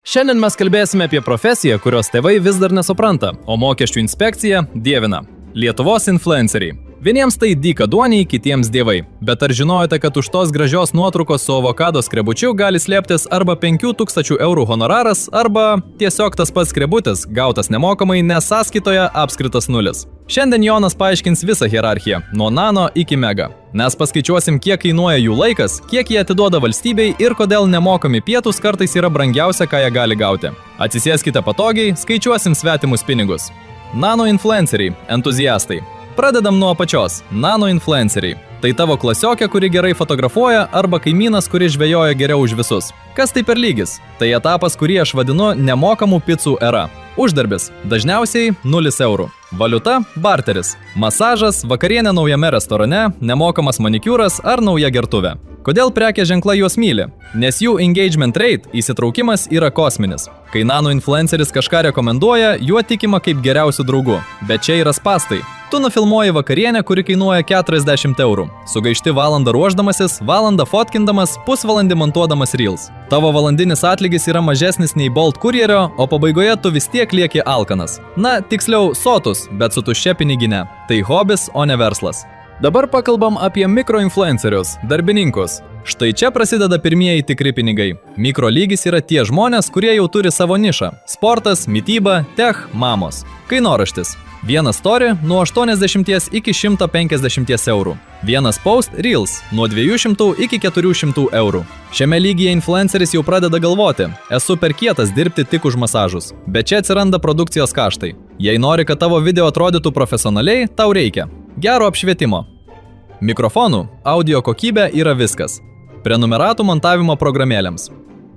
Šiandien mes kalbėsime apie profesiją, kurios tėvai vis dar nesupranta, o mokesčių inspekcija dievina. Lietuvos influenceriai. Vieniems tai dyka duoniai, kitiems dievai. Bet ar žinojote, kad už tos gražios nuotraukos su avokado skrebučiu gali slėptis arba 5000 eurų honoraras, arba tiesiog tas pats skrebutis, gautas nemokamai, nes sąskaitoje apskritas nulis. Šiandien Jonas paaiškins visą hierarchiją, nuo nano iki mega. Mes paskaičiuosim, kiek kainuoja jų laikas, kiek jie atiduoda valstybei ir kodėl nemokami pietūs kartais yra brangiausia, ką jie gali gauti. Atsisėskite patogiai, skaičiuosim svetimus pinigus. Nano influenceriai, entuziastai. Pradedam nuo apačios. Nano influenceriai. Tai tavo klasiokė, kuri gerai fotografuoja, arba kaimynas, kuris žvejoja geriau už visus. Kas tai per lygis? Tai etapas, kurį aš vadinu nemokamų picų era. Uždarbis. Dažniausiai 0 eurų. Valiuta – barteris. Masažas, vakarienė naujame restorane, nemokamas manikiūras ar nauja gertuvė. Kodėl prekės ženklai juos myli? Nes jų engagement rate, įsitraukimas, yra kosminis. Kai nano influenceris kažką rekomenduoja, juo tikima kaip geriausių draugų. Bet čia yra spastai. Tu nufilmuoji vakarienę, kuri kainuoja 40 eurų. Sugaišti valandą ruošdamasis, valandą fotkindamas, pusvalandį montuodamas reels. Tavo valandinis atlygis yra mažesnis nei Bolt kurjerio, o pabaigoje tu vis tiek lieki alkanas. Na, tiksliau, sotus, bet su tuščia pinigine. Tai hobis, o ne verslas. Dabar pakalbam apie mikroinfluencerius, darbininkus. Štai čia prasideda pirmieji tikri pinigai. Mikro lygis yra tie žmonės, kurie jau turi savo nišą. Sportas, mityba, tech, mamos. Kainoraštis. Vienas story nuo 80 iki 150 eurų. Vienas post reels nuo 200 iki 400 eurų. Šiame lygyje influenceris jau pradeda galvoti, esu per kietas dirbti tik už masažus. Bet čia atsiranda produkcijos kaštai. Jei nori, kad tavo video atrodytų profesionaliai, tau reikia gero apšvietimo. Mikrofonų, audio kokybė yra viskas. Prenumeratų montavimo programėlėms.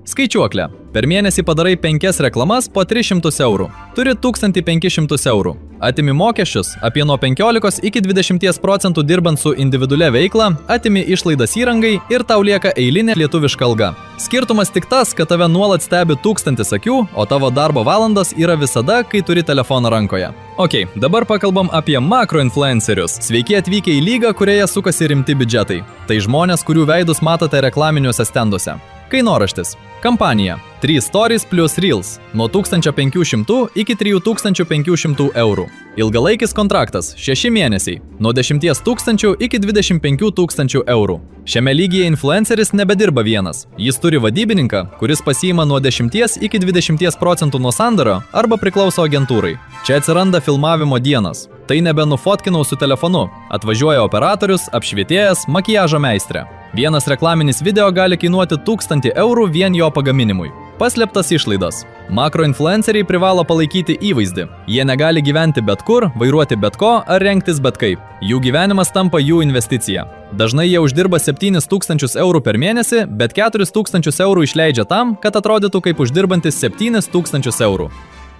Skaičiuoklė. Per mėnesį padarai 5 reklamas po 300 eurų. Turi 1500 eurų. Atimi mokesčius apie nuo 15 iki 20% dirbant su individualia veikla, atimi išlaidas įrangai ir tau lieka eilinė lietuviška alga. Skirtumas tik tas, kad tave nuolat stebi 1000 akių, o tavo darbo valandos yra visada, kai turi telefoną rankoje. Ok, dabar pakalbam apie makroinfluencerius. Sveiki atvykę į lygą, kurioje sukasi rimti biudžetai. Tai žmonės, kurių veidus matote reklaminiuose stenduose. Kainoraštis. Kampanija. 3 stories plus reels. Nuo 1500 iki 3500 eurų. Ilgalaikis kontraktas. 6 mėnesiai. Nuo 10 000 iki 25 000 eurų. Šiame lygyje influenceris nebedirba vienas. Jis turi vadybininką, kuris pasiima nuo 10 iki 20% nuo sandario arba priklauso agentūrai. Čia atsiranda filmavimo dienos. Tai nebenufotkinau su telefonu. Atvažiuoja operatorius, apšvietėjas, makiažo meistrė. Vienas reklaminis video gali kainuoti 1000 eurų vien jo pagaminimui. Paslėptas išlaidos. Makroinfluenceriai privalo palaikyti įvaizdį. Jie negali gyventi bet kur, vairuoti bet ko ar rengtis bet kaip. Jų gyvenimas tampa jų investicija. Dažnai jie uždirba 7000 eurų per mėnesį, bet 4000 eurų išleidžia tam, kad atrodytų kaip uždirbantis 7000 eurų.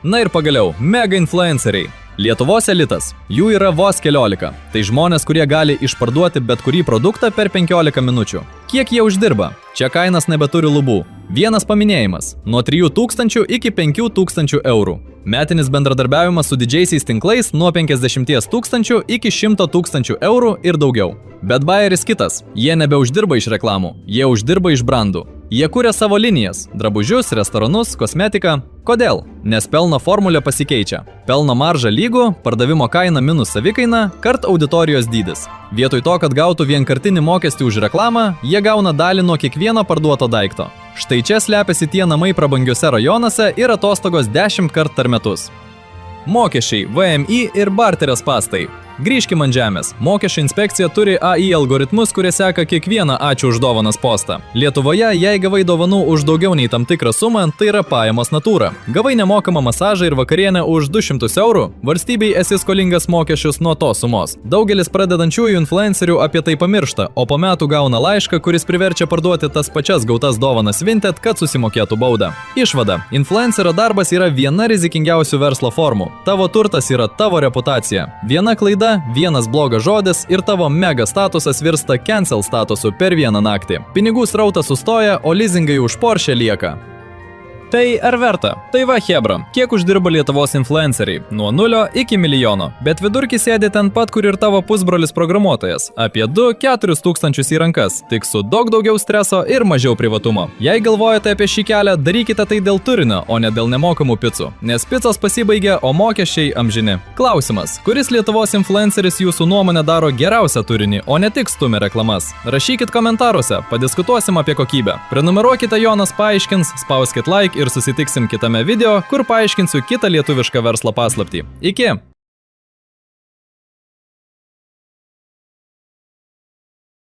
Na ir pagaliau, mega influenceriai. Lietuvos elitas. Jų yra vos 14. Tai žmonės, kurie gali išparduoti bet kurį produktą per 15 minučių. Kiek jie uždirba? Čia kainas nebeturi lubų. Vienas paminėjimas. Nuo 3000 iki 5000 eurų. Metinis bendradarbiavimas su didžiaisiais tinklais nuo 50 000 iki 100 000 eurų ir daugiau. Bet bajeris kitas. Jie nebeuždirba iš reklamų. Jie uždirba iš brandų. Jie kuria savo linijas – drabužius, restoranus, kosmetiką. Kodėl? Nes pelno formulė pasikeičia. Pelno marža lygų, pardavimo kaina minus savikaina, kart auditorijos dydis. Vietoj to, kad gautų vienkartinį mokestį už reklamą, jie gauna dalį nuo kiekvieno parduoto daikto. Štai čia slepiasi tie namai prabangiuose rajonuose ir atostogos 10 kart per metus. Mokesčiai, VMI ir barterio spastai. Grįžkim ant žemės. Mokesčių inspekcija turi AI algoritmus, kurie seka kiekvieną ačiū už dovanas postą. Lietuvoje, jei gavai dovanų už daugiau nei tam tikrą sumą, tai yra pajamos natūra. Gavai nemokamą masažą ir vakarienę už 200 eurų, valstybei esi skolingas mokesčius nuo tos sumos. Daugelis pradedančiųjų influencerių apie tai pamiršta, o po metų gauna laišką, kuris priverčia parduoti tas pačias gautas dovanas Vinted, kad susimokėtų baudą. Išvada. Influencerio darbas yra viena rizikingiausių verslo formų. Tavo turtas yra tavo reputacija. Viena klaida, vienas blogas žodis ir tavo mega statusas virsta cancel statusu per vieną naktį. Pinigų srautas sustoja, o lizingai už Porsche lieka. Tai ar verta? Tai va hebra, kiek uždirba Lietuvos influenceriai? Nuo 0 iki milijono. Bet vidurkis sėdi ten pat, kur ir tavo pusbrolis programuotojas. Apie 2-4 tūkstančius į rankas. Tik su daug daugiau streso ir mažiau privatumo. Jei galvojate apie šį kelią, darykite tai dėl turinio, o ne dėl nemokamų picų. Nes picos pasibaigia, o mokesčiai amžini. Klausimas. Kuris Lietuvos influenceris jūsų nuomonė daro geriausią turinį, o ne tik stumia reklamas? Rašykit komentaruose, padiskutuosim apie kokybę. Prenumeruokite Jonas paaiškins, spauskit like ir susitiksim kitame video, kur paaiškinsiu kitą lietuvišką verslo paslaptį. Iki!